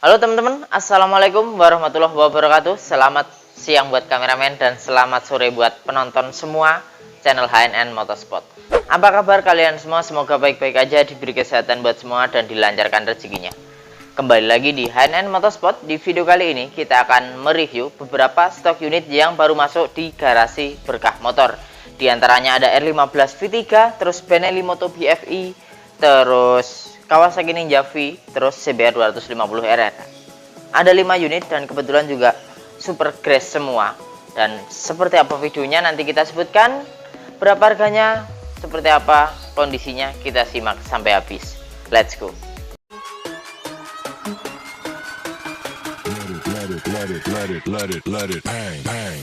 Halo teman-teman, assalamualaikum warahmatullahi wabarakatuh. Selamat siang buat kameramen dan selamat sore buat penonton semua channel HNN Motorsport. Apa kabar kalian semua? Semoga baik-baik aja, diberi kesehatan buat semua dan dilancarkan rezekinya. Kembali lagi di HNN Motorsport. Di video kali ini kita akan mereview beberapa stok unit yang baru masuk di garasi Berkah Motor. Di antaranya ada R15 V3, terus Benelli Moto BFI, terus Kawasaki Ninja V, terus CBR 250 RR. Ada 5 unit dan kebetulan juga super grass semua. Dan seperti apa videonya nanti kita sebutkan, berapa harganya, seperti apa kondisinya, kita simak sampai habis. Let's go. Let it, bang, bang.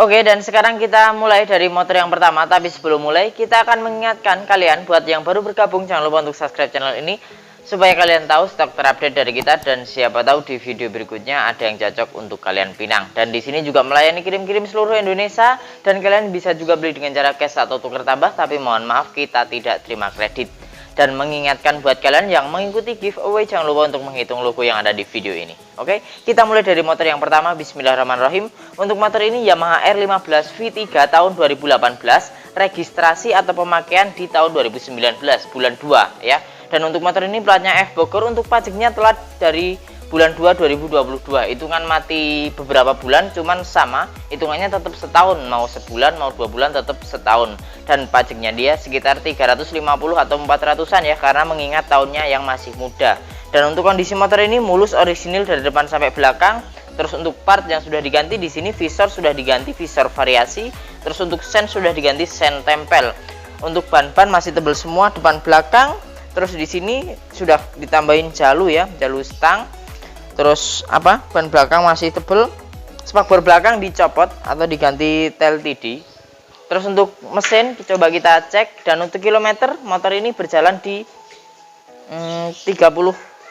Oke, dan sekarang kita mulai dari motor yang pertama. Tapi sebelum mulai, kita akan mengingatkan kalian buat yang baru bergabung, jangan lupa untuk subscribe channel ini supaya kalian tahu stok terupdate dari kita, dan siapa tahu di video berikutnya ada yang cocok untuk kalian pinang. Dan di sini juga melayani kirim-kirim seluruh Indonesia, dan kalian bisa juga beli dengan cara cash atau tukar tambah, tapi mohon maaf kita tidak terima kredit. Dan mengingatkan buat kalian yang mengikuti giveaway, jangan lupa untuk menghitung logo yang ada di video ini. Oke, kita mulai dari motor yang pertama. Bismillahirrahmanirrahim. Untuk motor ini Yamaha R15 V3 tahun 2018, registrasi atau pemakaian di tahun 2019 bulan 2 ya. Dan untuk motor ini platnya F Bogor. Untuk pajaknya telat dari bulan 2 2022. Hitungan mati beberapa bulan, cuman sama hitungannya tetap setahun, mau sebulan mau 2 bulan tetap setahun. Dan pajaknya dia sekitar 350 atau 400-an ya, karena mengingat tahunnya yang masih muda. Dan untuk kondisi motor ini mulus orisinil dari depan sampai belakang. Terus untuk part yang sudah diganti di sini, visor sudah diganti visor variasi. Terus untuk sen sudah diganti sen tempel. Untuk ban-ban masih tebal semua depan belakang. Terus di sini sudah ditambahin jalu ya, jalu stang. Terus ban belakang masih tebal. Spakbor belakang dicopot atau diganti tel TD. Terus untuk mesin coba kita cek, dan untuk kilometer motor ini berjalan di 30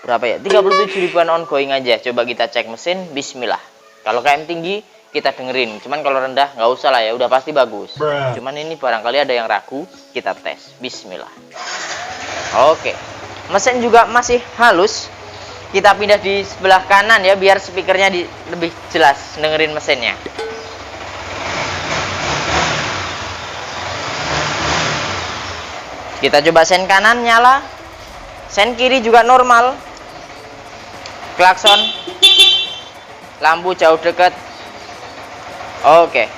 berapa ya? 37 ribuan ongoing aja. Coba kita cek mesin, bismillah. Kalau KM tinggi kita dengerin, cuman kalau rendah nggak usah lah ya, udah pasti bagus. Cuman ini barangkali ada yang ragu, kita tes. Bismillah. Oke. Mesin juga masih halus. Kita pindah di sebelah kanan ya, biar speakernya lebih jelas dengerin mesinnya. Kita coba sen kanan nyala, sen kiri juga normal. Klakson, lampu jauh dekat. Oke.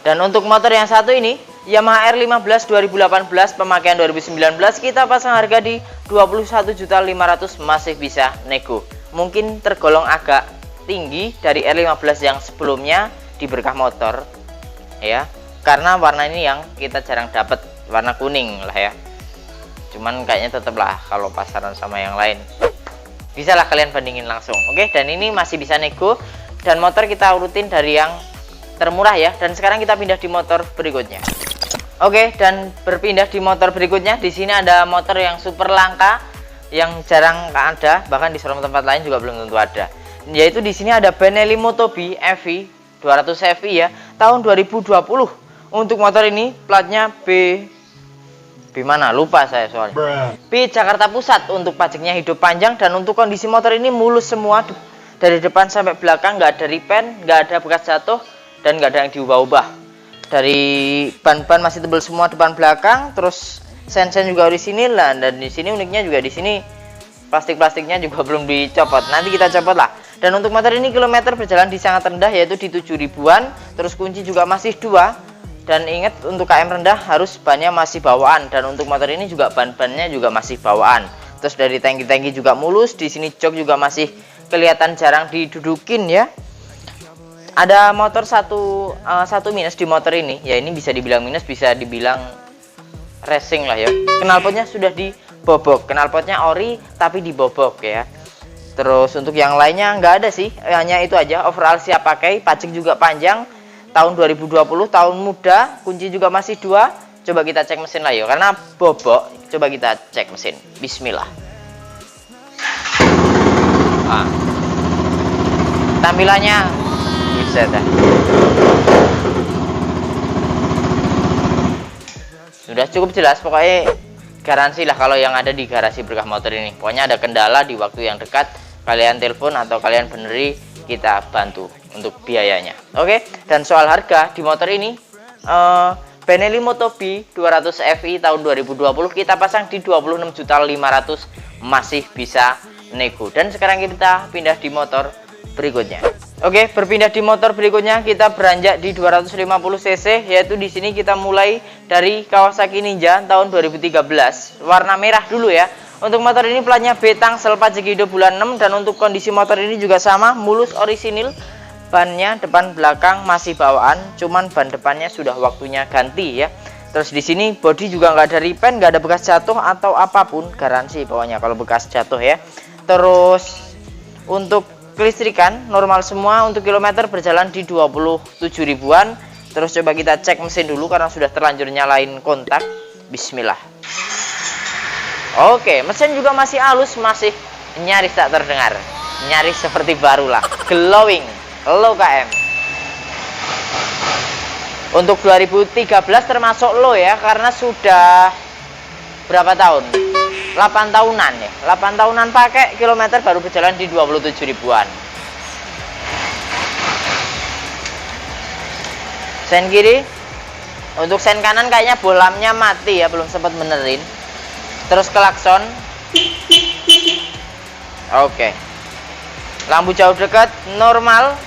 Dan untuk motor yang satu ini Yamaha R15 2018 pemakaian 2019, kita pasang harga di 21.500.000, masih bisa nego. Mungkin tergolong agak tinggi dari R15 yang sebelumnya di Berkah Motor ya, karena warna ini yang kita jarang dapat, warna kuning lah ya. Cuman kayaknya tetep lah kalau pasaran sama yang lain, bisa lah kalian bandingin langsung. Oke, dan ini masih bisa nego. Dan motor kita urutin dari yang termurah ya. Dan sekarang kita pindah di motor berikutnya. Oke, dan berpindah di motor berikutnya. Di sini ada motor yang super langka, yang jarang ada, bahkan di showroom tempat lain juga belum tentu ada. Yaitu di sini ada Benelli Moto BFI 200 FI ya, tahun 2020. Untuk motor ini platnya B mana? Lupa saya soalnya. B Jakarta Pusat. Untuk pajaknya hidup panjang, dan untuk kondisi motor ini mulus semua dari depan sampai belakang, nggak ada repaint, nggak ada bekas jatuh, dan nggak ada yang diubah-ubah. Dari ban-ban masih tebal semua depan belakang. Terus sen-sen juga di sini lah, dan di sini uniknya juga di sini plastik-plastiknya juga belum dicopot. Nanti kita copot lah. Dan untuk motor ini kilometer berjalan di sangat rendah, yaitu di 7 ribuan. Terus kunci juga masih 2. Dan ingat, untuk KM rendah harus bannya masih bawaan. Dan untuk motor ini juga ban-bannya juga masih bawaan. Terus dari tangki-tangki juga mulus. Di sini jok juga masih kelihatan jarang didudukin ya. Ada motor satu minus di motor ini ya, ini bisa dibilang minus, bisa dibilang racing lah ya. Knalpotnya sudah dibobok, knalpotnya ori tapi dibobok ya. Terus untuk yang lainnya nggak ada sih, hanya itu aja. Overall siap pakai, pajak juga panjang, tahun 2020, tahun muda, kunci juga masih 2. Coba kita cek mesin lah ya, karena bobok. Coba kita cek mesin, bismillah. Tampilannya Buset ya. Sudah cukup jelas, pokoknya garansi lah kalau yang ada di garasi Berkah Motor ini. Pokoknya ada kendala di waktu yang dekat, kalian telepon atau kalian beneri, kita bantu untuk biayanya. Oke, dan soal harga di motor ini, Benelli Moto B 200 Fi tahun 2020 kita pasang di 26.500.000, masih bisa nego. Dan sekarang kita pindah di motor berikutnya. Oke, berpindah di motor berikutnya kita beranjak di 250 cc, yaitu di sini kita mulai dari Kawasaki Ninja tahun 2013, warna merah dulu ya. Untuk motor ini platnya B Tangsel, pajak hidup bulan 6, dan untuk kondisi motor ini juga sama, mulus orisinil. Bannya depan belakang masih bawaan, cuman ban depannya sudah waktunya ganti ya. Terus di sini bodi juga nggak ada repaint, nggak ada bekas jatuh atau apapun, garansi pokoknya kalau bekas jatuh ya. Terus untuk kelistrikan normal semua, untuk kilometer berjalan di 27 ribuan. Terus coba kita cek mesin dulu karena sudah terlanjur nyalain kontak. Bismillah. Oke, mesin juga masih halus, masih nyaris tak terdengar, nyaris seperti baru lah, glowing, low km. Untuk 2013 termasuk low ya, karena sudah berapa tahun? 8 tahunan ya, 8 tahunan pakai, kilometer baru berjalan di 27 ribuan. Sen kiri, untuk sen kanan kayaknya bolamnya mati ya, belum sempat benerin. Terus klakson. Oke, lampu jauh dekat normal.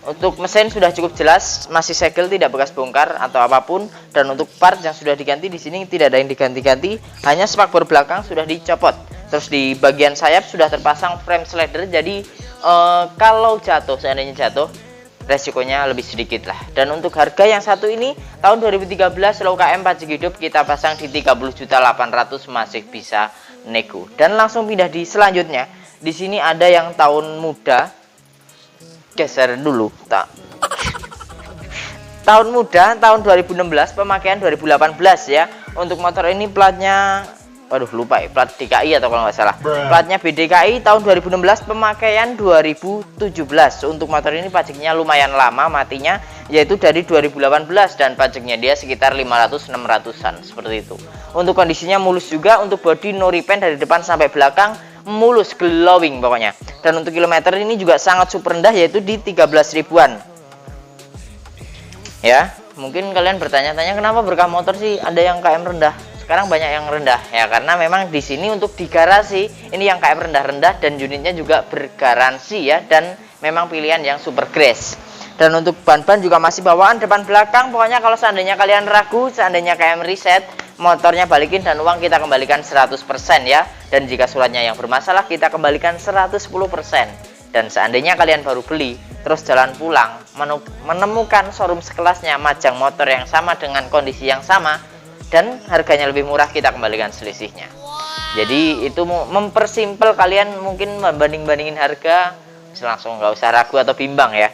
Untuk mesin sudah cukup jelas, masih segel, tidak bekas bongkar atau apapun. Dan untuk part yang sudah diganti di sini tidak ada yang diganti-ganti, hanya spakbor belakang sudah dicopot. Terus di bagian sayap sudah terpasang frame slider, jadi kalau jatuh, seandainya jatuh, resikonya lebih sedikit lah. Dan untuk harga yang satu ini tahun 2013 low km pajak hidup kita pasang di 30.800.000, masih bisa nego. Dan langsung pindah di selanjutnya. Di sini ada yang tahun muda. Geser dulu tak. Tahun muda tahun 2016, pemakaian 2018 ya. Untuk motor ini platnya, waduh lupa ya, plat DKI atau kalau nggak salah. Platnya BDKI tahun 2016, pemakaian 2017. Untuk motor ini pajaknya lumayan lama matinya, yaitu dari 2018, dan pajaknya dia sekitar 500-600an seperti itu. Untuk kondisinya mulus juga, untuk body no repaint dari depan sampai belakang, mulus, glowing pokoknya. Dan untuk kilometer ini juga sangat super rendah, yaitu di 13 ribuan ya. Mungkin kalian bertanya-tanya kenapa Berkah Motor sih ada yang KM rendah. Sekarang banyak yang rendah ya, karena memang di sini untuk di garasi ini yang KM rendah-rendah, dan unitnya juga bergaransi ya, dan memang pilihan yang super grace. Dan untuk ban-ban juga masih bawaan depan belakang. Pokoknya kalau seandainya kalian ragu, seandainya KM reset, motornya balikin dan uang kita kembalikan 100% ya. Dan jika suratnya yang bermasalah, kita kembalikan 110%. Dan seandainya kalian baru beli, terus jalan pulang, menemukan showroom sekelasnya majang motor yang sama dengan kondisi yang sama, dan harganya lebih murah, kita kembalikan selisihnya. Jadi itu mempersimpel kalian mungkin membanding-bandingin harga, langsung nggak usah ragu atau bimbang ya.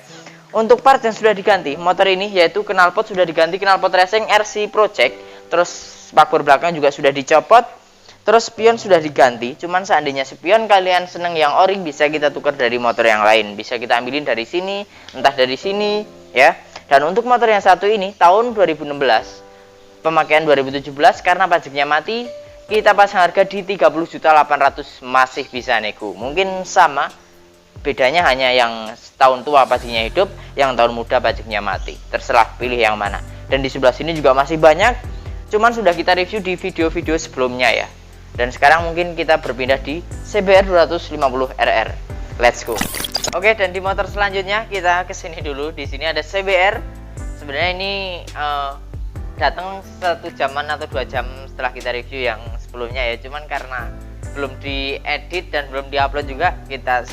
Untuk part yang sudah diganti motor ini, yaitu knalpot sudah diganti, knalpot racing RC Project. Terus spakbor belakang juga sudah dicopot. Terus spion sudah diganti. Cuman seandainya spion kalian seneng yang ori, bisa kita tukar dari motor yang lain, bisa kita ambilin dari sini, entah dari sini ya. Dan untuk motor yang satu ini tahun 2016, pemakaian 2017, karena pajaknya mati, kita pasang harga di 30.800.000, masih bisa nego. Mungkin sama, bedanya hanya yang tahun tua pajaknya hidup, yang tahun muda pajaknya mati. Terserah pilih yang mana. Dan di sebelah sini juga masih banyak, cuman sudah kita review di video-video sebelumnya ya. Dan sekarang mungkin kita berpindah di CBR 250 RR. Let's go. Oke, dan di motor selanjutnya kita kesini dulu. Di sini ada CBR. Sebenarnya ini datang 1 jaman atau 2 jam setelah kita review yang sebelumnya ya. Cuman karena belum diedit dan belum diupload juga, kita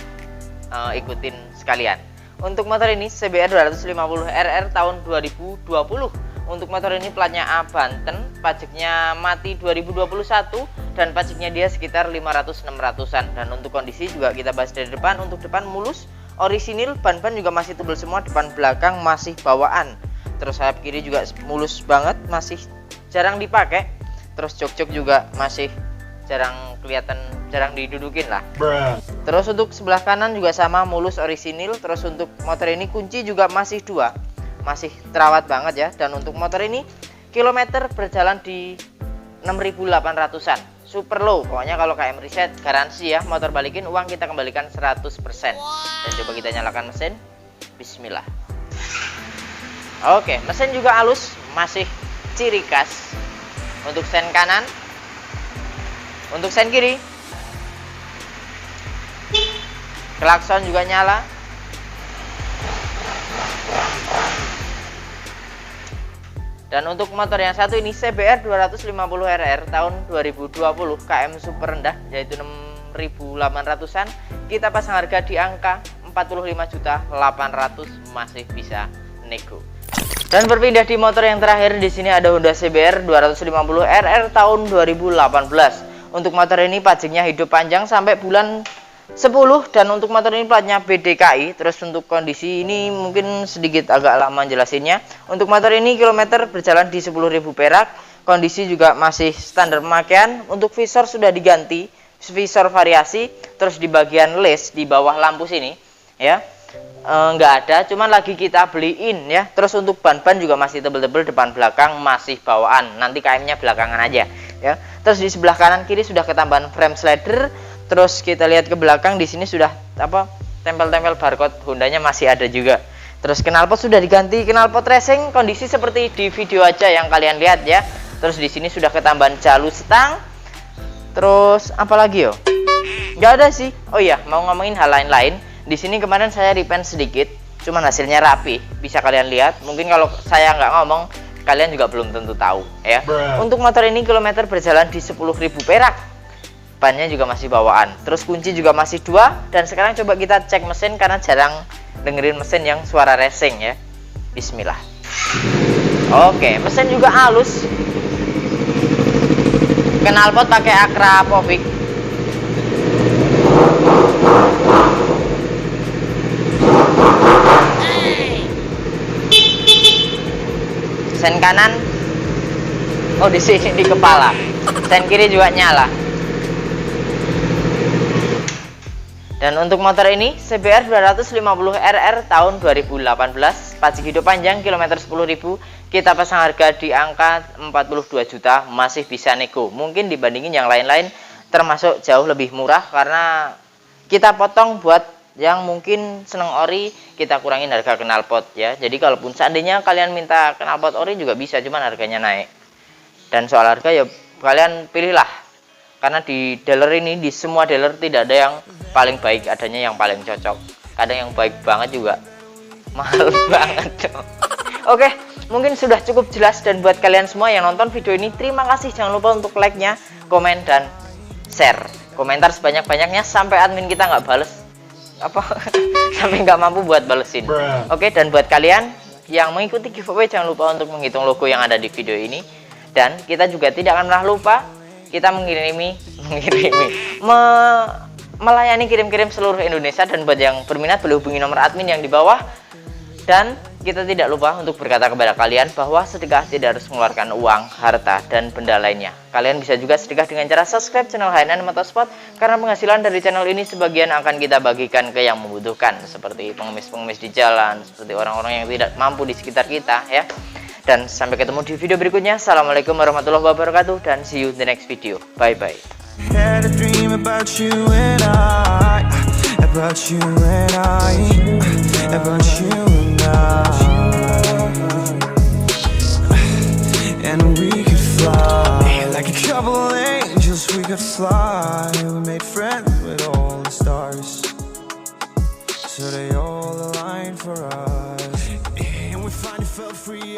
ikutin sekalian. Untuk motor ini CBR 250 RR tahun 2020. Untuk motor ini platnya A Banten, pajaknya mati 2021, dan pajaknya dia sekitar 500-600an. Dan untuk kondisi juga kita bahas dari depan. Untuk depan mulus, orisinil, ban-ban juga masih tebal semua, depan belakang masih bawaan. Terus sayap kiri juga mulus banget, masih jarang dipakai. Terus jok-jok juga masih jarang kelihatan, jarang didudukin lah. Terus untuk sebelah kanan juga sama, mulus orisinil. Terus untuk motor ini kunci juga masih 2, masih terawat banget ya. Dan untuk motor ini kilometer berjalan di 6.800-an, super low. Pokoknya kalau KM Reset garansi ya, motor balikin uang kita kembalikan 100%. Dan coba kita nyalakan mesin. Bismillah. Oke, mesin juga halus, masih ciri khas. Untuk sen kanan, untuk sen kiri, klakson juga nyala. Dan untuk motor yang satu ini CBR 250RR tahun 2020, KM super rendah yaitu 6.800-an. Kita pasang harga di angka 45.800.000, masih bisa nego. Dan berpindah di motor yang terakhir, di sini ada Honda CBR 250RR tahun 2018. Untuk motor ini pajaknya hidup panjang sampai bulan 10, dan untuk motor ini platnya BDKI. Terus untuk kondisi ini mungkin sedikit agak lama jelasinnya. Untuk motor ini kilometer berjalan di 10.000 perak, kondisi juga masih standar pemakaian. Untuk visor sudah diganti, visor variasi. Terus di bagian les di bawah lampu sini ya nggak ada, cuman lagi kita beliin ya. Terus untuk ban-ban juga masih tebel-tebel, depan belakang masih bawaan, nanti KM-nya belakangan aja ya. Terus di sebelah kanan kiri sudah ketambahan frame slider. Terus kita lihat ke belakang, di sini sudah tempel-tempel barcode Hondanya masih ada juga. Terus knalpot sudah diganti, knalpot racing, kondisi seperti di video aja yang kalian lihat ya. Terus di sini sudah ketambahan jalur stang. Terus apalagi yo? Nggak ada sih. Oh iya, mau ngomongin hal lain-lain. Di sini kemarin saya repaint sedikit, cuman hasilnya rapi, bisa kalian lihat. Mungkin kalau saya nggak ngomong, kalian juga belum tentu tahu ya. Untuk motor ini kilometer berjalan di 10.000 perak, bannya juga masih bawaan. Terus kunci juga masih 2. Dan sekarang coba kita cek mesin, karena jarang dengerin mesin yang suara racing ya. Bismillah. Oke, mesin juga halus. Knalpot pakai Akrapovic. Sen kanan, oh di sini di kepala. Sen kiri juga nyala. Dan untuk motor ini CBR 250RR tahun 2018, pajak hidup panjang, kilometer 10.000, kita pasang harga di angka 42 juta, masih bisa nego. Mungkin dibandingin yang lain-lain termasuk jauh lebih murah, karena kita potong buat yang mungkin seneng ori, kita kurangin harga knalpot ya. Jadi kalaupun seandainya kalian minta knalpot ori juga bisa, cuman harganya naik. Dan soal harga ya kalian pilihlah, karena di dealer ini, di semua dealer tidak ada yang paling baik, adanya yang paling cocok. Kadang yang baik banget juga mahal banget. Oke, mungkin sudah cukup jelas. Dan buat kalian semua yang nonton video ini, terima kasih. Jangan lupa untuk like-nya, komen, dan share. Komentar sebanyak-banyaknya sampai admin kita nggak bales sampai nggak mampu buat balesin. Oke, dan buat kalian yang mengikuti giveaway, jangan lupa untuk menghitung logo yang ada di video ini. Dan kita juga tidak akan pernah lupa, kita melayani kirim-kirim seluruh Indonesia. Dan buat yang berminat boleh hubungi nomor admin yang di bawah. Dan kita tidak lupa untuk berkata kepada kalian bahwa sedekah tidak harus mengeluarkan uang, harta, dan benda lainnya. Kalian bisa juga sedekah dengan cara subscribe channel HNN Motorsport, karena penghasilan dari channel ini sebagian akan kita bagikan ke yang membutuhkan, seperti pengemis-pengemis di jalan, seperti orang-orang yang tidak mampu di sekitar kita ya. Dan sampai ketemu di video berikutnya. Assalamualaikum warahmatullahi wabarakatuh, dan see you in the next video. Bye bye. And we could fly like a couple angels. We could fly. We made friends with all the stars, so they all aligned for us. And we finally felt free.